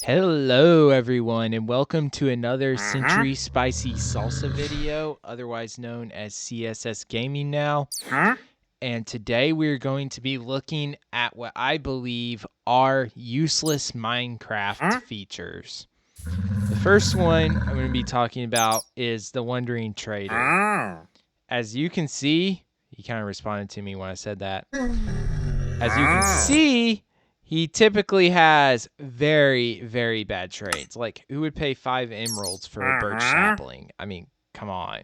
Hello, everyone, and welcome to another Century Spicy Salsa video, otherwise known as CSS Gaming now. And today we're going to be looking at what I believe are useless Minecraft features. The first one I'm going to be talking about is the Wandering Trader. As you can see, he kind of responded to me when I said that. As you can see, he typically has very, very bad trades. Like, who would pay 5 emeralds for a birch sapling? I mean, come on.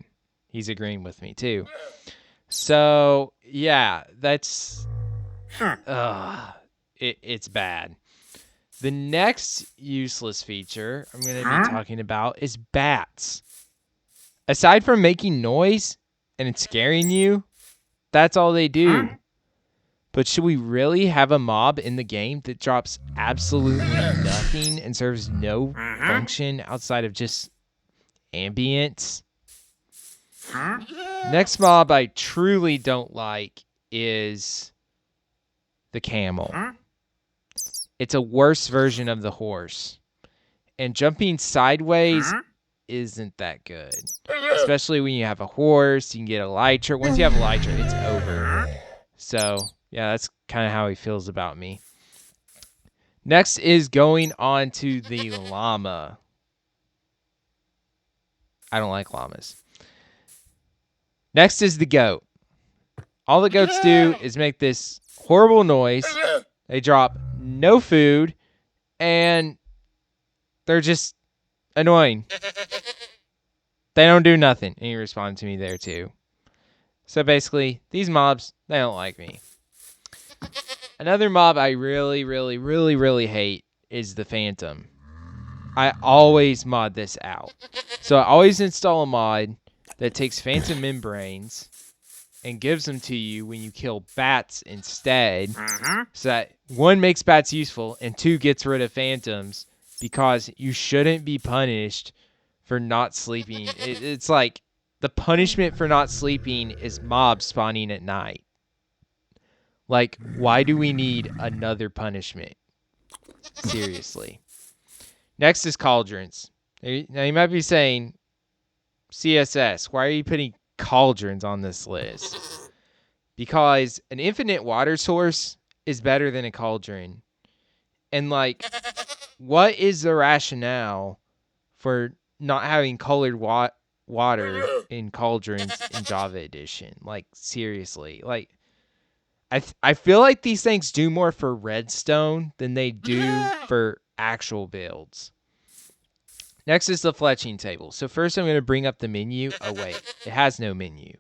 He's agreeing with me, too. So, yeah, that's... it's bad. The next useless feature I'm going to be talking about is bats. Aside from making noise and it's scaring you, that's all they do. But should we really have a mob in the game that drops absolutely nothing and serves no function outside of just ambience? Next mob I truly don't like is the camel. It's a worse version of the horse. And jumping sideways isn't that good. Especially when you have a horse, you can get elytra. Once you have elytra, it's over. So, yeah, that's kind of how he feels about me. Next is going on to the llama. I don't like llamas. Next is the goat. All the goats do is make this horrible noise. They drop no food, and they're just annoying. They don't do nothing. And he responded to me there too. So basically, these mobs, they don't like me. Another mob I really hate is the phantom. I always mod this out. So I always install a mod that takes phantom membranes and gives them to you when you kill bats instead. So that 1 makes bats useful and 2 gets rid of phantoms, because you shouldn't be punished for not sleeping. It's like the punishment for not sleeping is mobs spawning at night. Like, why do we need another punishment? Seriously. Next is cauldrons. Now you might be saying, CSS, why are you putting cauldrons on this list? Because an infinite water source is better than a cauldron. And like, what is the rationale for not having colored water in cauldrons in Java Edition? Like, seriously. Like, I feel like these things do more for redstone than they do for actual builds. Next is the fletching table. So first I'm going to bring up the menu. Oh, wait. It has no menu.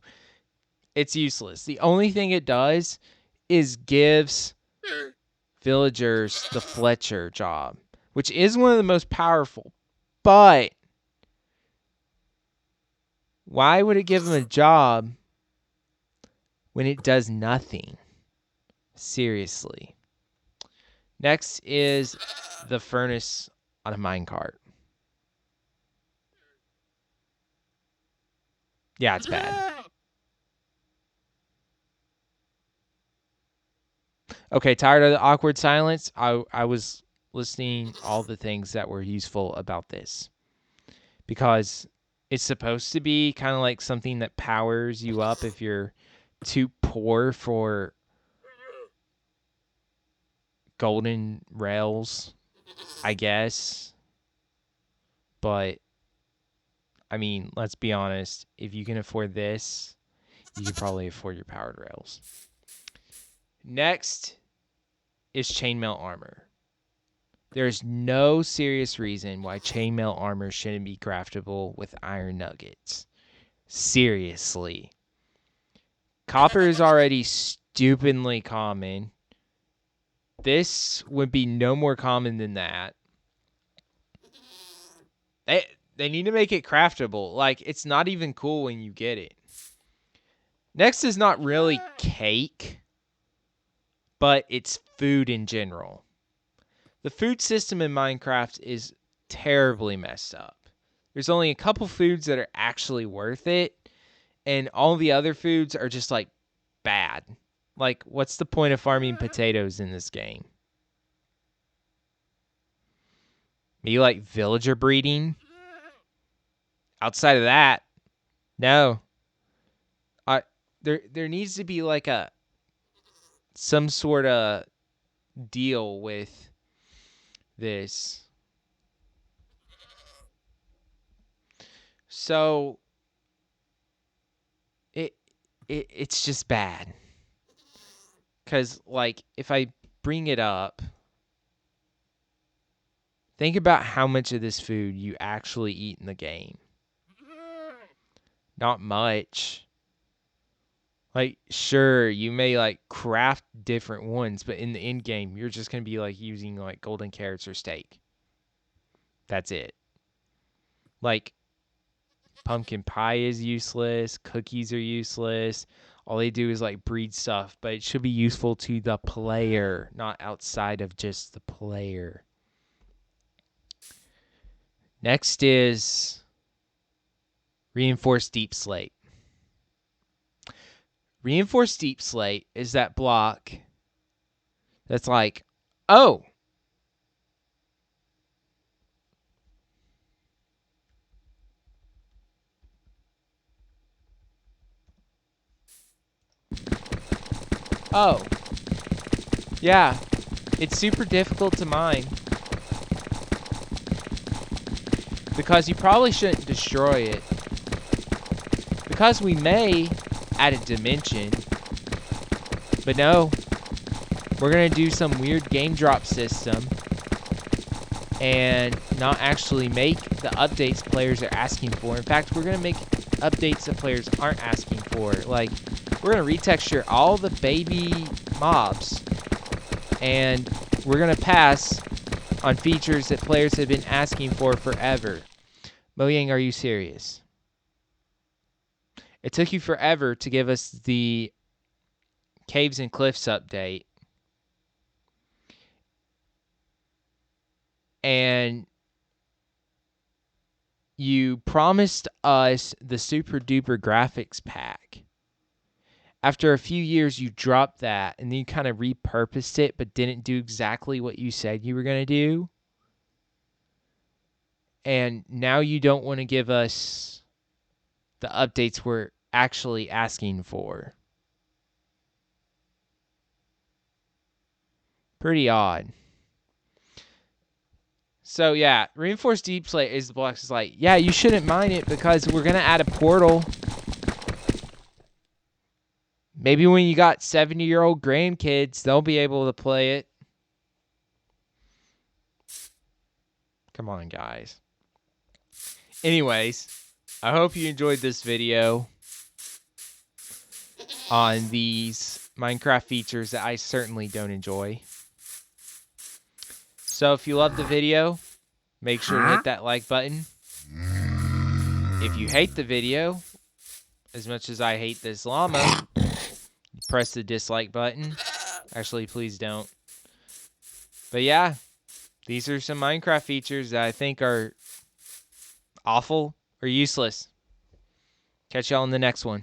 It's useless. The only thing it does is gives villagers the Fletcher job, which is one of the most powerful. But why would it give them a job when it does nothing? Seriously. Next is the furnace on a minecart. Yeah, it's bad. Okay, tired of the awkward silence? I was listing all the things that were useful about this, because it's supposed to be kind of like something that powers you up if you're too poor for golden rails, I guess. But I mean, let's be honest, if you can afford this, you can probably afford your powered rails. Next is chainmail armor. There's no serious reason why chainmail armor shouldn't be craftable with iron nuggets. Seriously. Copper is already stupidly common. This would be no more common than that. They need to make it craftable. Like, it's not even cool when you get it. Next is not really cake, but it's food in general. The food system in Minecraft is terribly messed up. There's only a couple foods that are actually worth it, and all the other foods are just like bad. Like, what's the point of farming potatoes in this game? Maybe like villager breeding. Outside of that, no. There needs to be like some sort of deal with this. So it's just bad. Cuz like if I bring it up, think about how much of this food you actually eat in the game. Not much. Like, sure, you may like craft different ones, but in the end game, you're just gonna be like using like golden carrots or steak. That's it. Like, pumpkin pie is useless, cookies are useless. All they do is like breed stuff, but it should be useful to the player, not outside of just the player. Next is reinforced deep slate. Reinforced deep slate is that block that's like, oh, oh, yeah, it's super difficult to mine because you probably shouldn't destroy it because we may add a dimension, but no, we're going to do some weird game drop system and not actually make the updates players are asking for. In fact, we're going to make updates that players aren't asking for. Like, we're going to retexture all the baby mobs, and we're going to pass on features that players have been asking for forever. Mojang, are you serious? It took you forever to give us the Caves and Cliffs update. And you promised us the super duper graphics pack. After a few years, you dropped that and then you kind of repurposed it, but didn't do exactly what you said you were going to do. And now you don't want to give us the updates we're actually asking for. Pretty odd. So yeah, reinforced deep slate is the blocks is like, yeah, you shouldn't mine it because we're gonna add a portal. Maybe when you got 70-year-old grandkids, they'll be able to play it. Come on, guys. Anyways, I hope you enjoyed this video on these Minecraft features that I certainly don't enjoy. So if you love the video, make sure to hit that like button. If you hate the video, as much as I hate this llama, press the dislike button. Actually, please don't. But yeah, these are some Minecraft features that I think are awful or useless. Catch y'all in the next one.